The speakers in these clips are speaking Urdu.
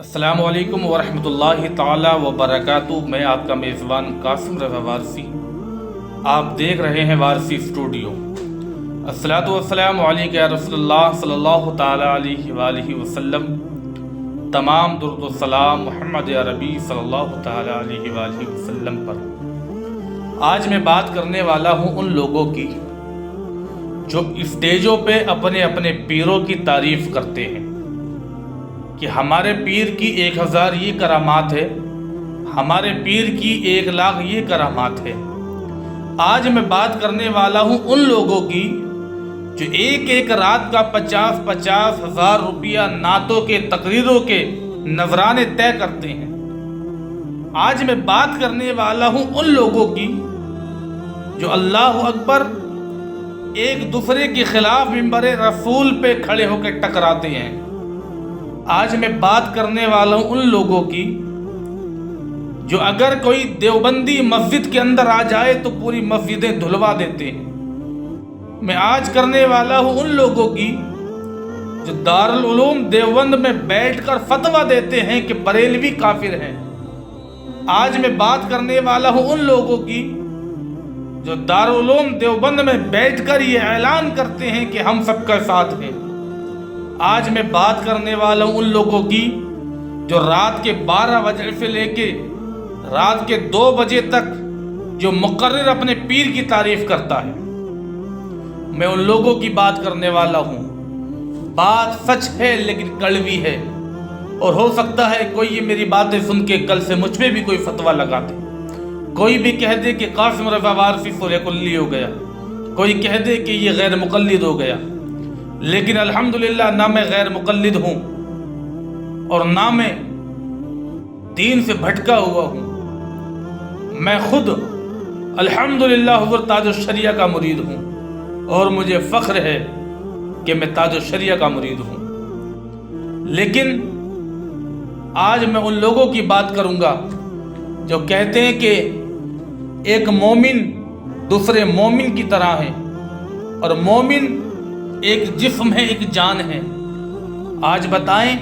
السلام علیکم ورحمۃ اللہ تعالی وبرکاتہ۔ میں آپ کا میزبان قاسم رضا وارثی، آپ دیکھ رہے ہیں وارثی اسٹوڈیو۔ الصلاۃ والسلام علیک یا رسول اللہ صلی اللہ تعالی علیہ وآلہ وسلم۔ تمام درود و سلام محمد یا ربی صلی اللہ تعالی علیہ وآلہ وسلم پر۔ آج میں بات کرنے والا ہوں ان لوگوں کی جو اسٹیجوں پہ اپنے اپنے پیروں کی تعریف کرتے ہیں کہ ہمارے پیر کی 1000 یہ کرامات ہے، ہمارے پیر کی 1,00,000 یہ کرامات ہے۔ آج میں بات کرنے والا ہوں ان لوگوں کی جو ایک رات کا 50,000 ہزار روپیہ نعتوں کے تقریروں کے نذرانے طے کرتے ہیں۔ آج میں بات کرنے والا ہوں ان لوگوں کی جو اللہ اکبر ایک دوسرے کے خلاف منبر رسول پہ کھڑے ہو کے ٹکراتے ہیں۔ آج میں بات کرنے والا ہوں ان لوگوں کی جو اگر کوئی دیوبندی مسجد کے اندر آ جائے تو پوری مسجدیں دھلوا دیتے ہیں۔ میں آج کرنے والا ہوں ان لوگوں کی جو دارالعلوم دیوبند میں بیٹھ کر فتویٰ دیتے ہیں کہ بریلوی کافر ہیں۔ آج میں بات کرنے والا ہوں ان لوگوں کی جو دارالعلوم دیوبند میں بیٹھ کر یہ اعلان کرتے ہیں کہ ہم سب کا ساتھ ہیں۔ آج میں بات کرنے والا ہوں ان لوگوں کی جو رات کے 12 بجے سے لے کے رات کے 2 بجے تک جو مقرر اپنے پیر کی تعریف کرتا ہے۔ میں ان لوگوں کی بات کرنے والا ہوں۔ بات سچ ہے لیکن کڑوی ہے، اور ہو سکتا ہے کوئی یہ میری باتیں سن کے کل سے مجھ پہ بھی کوئی فتویٰ لگا دے، کوئی بھی کہہ دے کہ قاسم رضا وارثی سورہ کلی ہو گیا، کوئی کہہ دے کہ یہ غیر مقلد ہو گیا۔ لیکن الحمدللہ نہ میں غیر مقلد ہوں اور نہ میں دین سے بھٹکا ہوا ہوں۔ میں خود الحمدللہ حضور تاج الشریعہ کا مرید ہوں، اور مجھے فخر ہے کہ میں تاج الشریعہ کا مرید ہوں۔ لیکن آج میں ان لوگوں کی بات کروں گا جو کہتے ہیں کہ ایک مومن دوسرے مومن کی طرح ہے، اور مومن ایک جسم ہے، ایک جان ہے۔ آج بتائیں،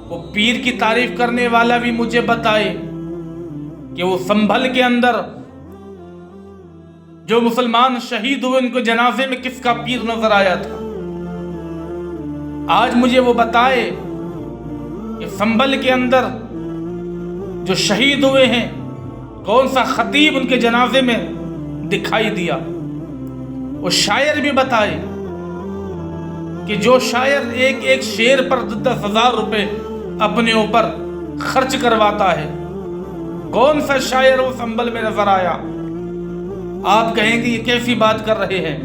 وہ پیر کی تعریف کرنے والا بھی مجھے بتائے کہ وہ سنبھل کے اندر جو مسلمان شہید ہوئے ان کو جنازے میں کس کا پیر نظر آیا تھا۔ آج مجھے وہ بتائے کہ سنبھل کے اندر جو شہید ہوئے ہیں کون سا خطیب ان کے جنازے میں دکھائی دیا۔ وہ شاعر بھی بتائے کہ جو شاعر ایک شعر پر 10,000 روپے اپنے اوپر خرچ کرواتا ہے، کون سا شاعر وہ سنبھل میں نظر آیا۔ آپ کہیں گے یہ کیسی بات کر رہے ہیں؟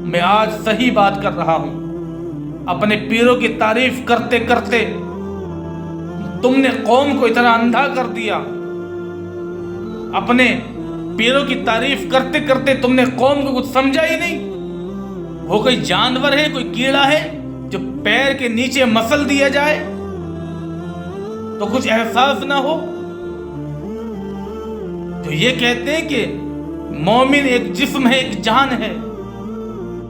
میں آج صحیح بات کر رہا ہوں۔ اپنے پیروں کی تعریف کرتے کرتے تم نے قوم کو اتنا اندھا کر دیا، اپنے پیروں کی تعریف کرتے کرتے تم نے قوم کو کچھ سمجھا ہی نہیں۔ وہ کوئی جانور ہے، کوئی کیڑا ہے جو پیر کے نیچے مسل دیا جائے تو کچھ احساس نہ ہو؟ جو یہ کہتے ہیں کہ مومن ایک جسم ہے، ایک جان ہے،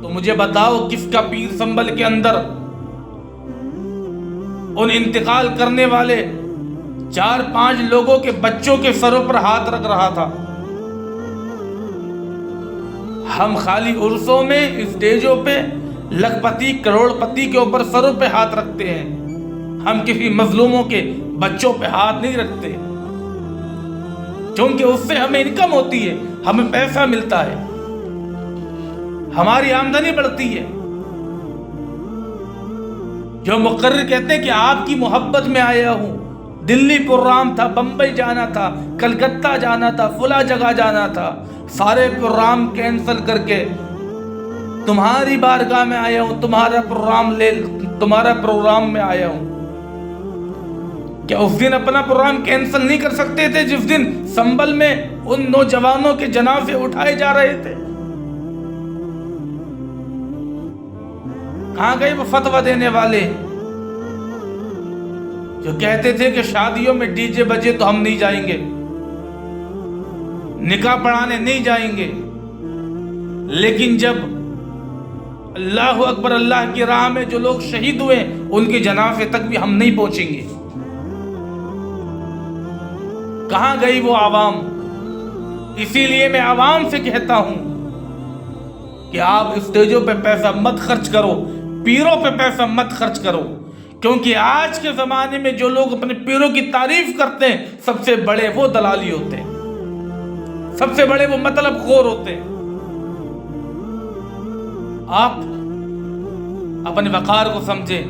تو مجھے بتاؤ کس کا پیر سنبھل کے اندر ان انتقال کرنے والے 4-5 لوگوں کے بچوں کے سروں پر ہاتھ رکھ رہا تھا؟ ہم خالی عرسوں میں اسٹیجوں پہ لکھپتی کروڑ پتی کے اوپر سروں پہ ہاتھ رکھتے ہیں، ہم کسی مظلوموں کے بچوں پہ ہاتھ نہیں رکھتے، کیونکہ اس سے ہمیں انکم ہوتی ہے، ہمیں پیسہ ملتا ہے، ہماری آمدنی بڑھتی ہے۔ جو مقرر کہتے ہیں کہ آپ کی محبت میں آیا ہوں، دلی پروگرام تھا، بمبئی جانا تھا، کلکتہ جانا تھا، فلاں جگہ جانا تھا، سارے پروگرام کینسل کر کے تمہاری بارگاہ میں آیا ہوں، تمہارا پروگرام میں آیا ہوں۔ کیا اس دن اپنا پروگرام کینسل نہیں کر سکتے تھے جس دن سنبھل میں ان نوجوانوں کے جنازے اٹھائے جا رہے تھے؟ کہاں گئے وہ فتویٰ دینے والے جو کہتے تھے کہ شادیوں میں ڈی جے بجے تو ہم نہیں جائیں گے، نکاح پڑھانے نہیں جائیں گے، لیکن جب اللہ اکبر اللہ کی راہ میں جو لوگ شہید ہوئے ان کے جنازے تک بھی ہم نہیں پہنچیں گے؟ کہاں گئی وہ عوام؟ اسی لیے میں عوام سے کہتا ہوں کہ آپ اسٹیجوں پہ پیسہ مت خرچ کرو، پیروں پہ پیسہ مت خرچ کرو، کیونکہ آج کے زمانے میں جو لوگ اپنے پیروں کی تعریف کرتے ہیں سب سے بڑے وہ دلالی ہوتے ہیں، سب سے بڑے وہ مطلب خور ہوتے ہیں۔ آپ اپنے وقار کو سمجھیں،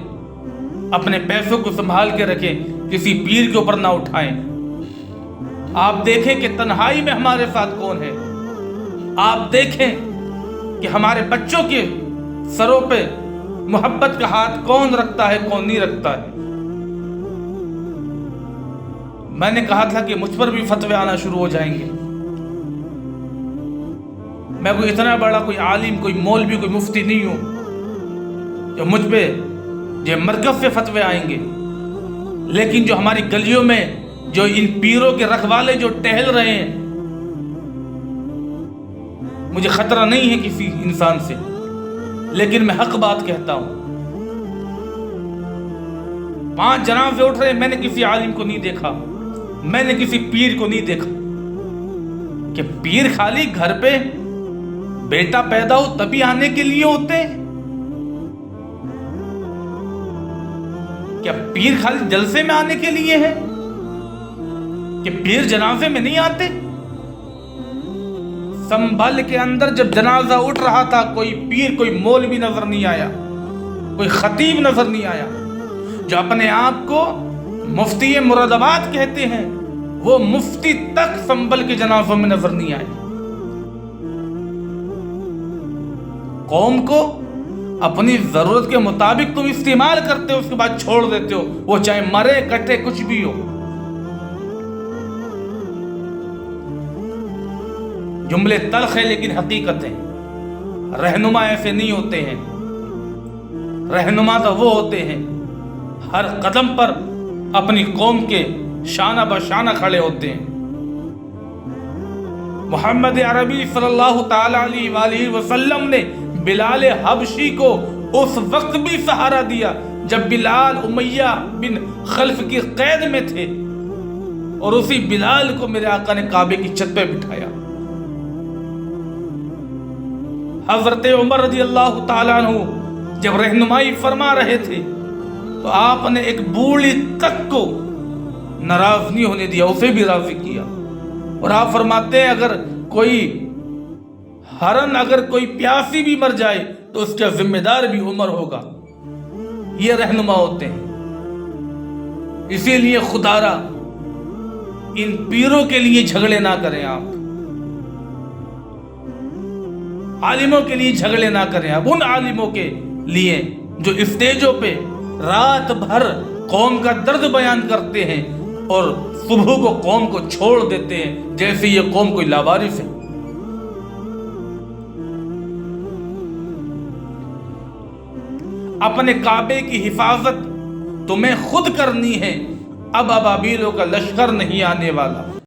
اپنے پیسوں کو سنبھال کے رکھیں، کسی پیر کے اوپر نہ اٹھائیں۔ آپ دیکھیں کہ تنہائی میں ہمارے ساتھ کون ہے، آپ دیکھیں کہ ہمارے بچوں کے سروں پہ محبت کا ہاتھ کون رکھتا ہے، کون نہیں رکھتا ہے۔ میں نے کہا تھا کہ مجھ پر بھی فتوے آنا شروع ہو جائیں گے۔ میں کوئی اتنا بڑا کوئی عالم، کوئی مولوی، کوئی مفتی نہیں ہوں جو مجھ پہ جو مرکز سے فتوے آئیں گے، لیکن جو ہماری گلیوں میں جو ان پیروں کے رکھوالے جو ٹہل رہے ہیں، مجھے خطرہ نہیں ہے کسی انسان سے، لیکن میں حق بات کہتا ہوں۔ 5 جنازے اٹھ رہے ہیں، میں نے کسی عالم کو نہیں دیکھا، میں نے کسی پیر کو نہیں دیکھا کہ پیر خالی گھر پہ بیٹا پیدا ہو تبھی آنے کے لیے ہوتے ہیں؟ کیا پیر خالی جلسے میں آنے کے لیے ہے کہ پیر جنازے میں نہیں آتے؟ سنبھل کے اندر جب جنازہ اٹھ رہا تھا، کوئی پیر، کوئی مولوی نظر نہیں آیا، کوئی خطیب نظر نہیں آیا۔ جو اپنے آپ کو مفتی مراد آباد کہتے ہیں، وہ مفتی تک سنبھل کے جنازوں میں نظر نہیں آئے۔ قوم کو اپنی ضرورت کے مطابق تم استعمال کرتے ہو، اس کے بعد چھوڑ دیتے ہو، وہ چاہے مرے کٹے کچھ بھی ہو۔ جملے تلخ ہے لیکن حقیقت ہے۔ رہنما ایسے نہیں ہوتے ہیں، رہنما تو وہ ہوتے ہیں ہر قدم پر اپنی قوم کے شانہ بشانہ کھڑے ہوتے ہیں۔ محمد عربی صلی اللہ تعالی علیہ وآلہ وسلم نے بلال حبشی کو اس وقت بھی سہارا دیا جب بلال امیہ بن خلف کی قید میں تھے، اور اسی بلال کو میرے آقا نے کعبے کی چھت پہ بٹھایا۔ حضرت عمر رضی اللہ تعالیٰ عنہ جب رہنمائی فرما رہے تھے تو آپ نے ایک بوڑھی تک کو ناراض نہیں ہونے دیا، اسے بھی راضی کیا، اور آپ فرماتے ہیں اگر کوئی ہرن، اگر کوئی پیاسی بھی مر جائے تو اس کا ذمہ دار بھی عمر ہوگا۔ یہ رہنما ہوتے ہیں۔ اسی لیے خدا را ان پیروں کے لیے جھگڑے نہ کریں، آپ عالموں کے لیے جھگڑے نہ کریں، آپ ان عالموں کے لیے جو اسٹیجوں پہ رات بھر قوم کا درد بیان کرتے ہیں اور صبح کو قوم کو چھوڑ دیتے ہیں جیسے یہ قوم کوئی لاوارث ہے۔ اپنے کعبے کی حفاظت تمہیں خود کرنی ہے، اب ابابیلوں کا لشکر نہیں آنے والا۔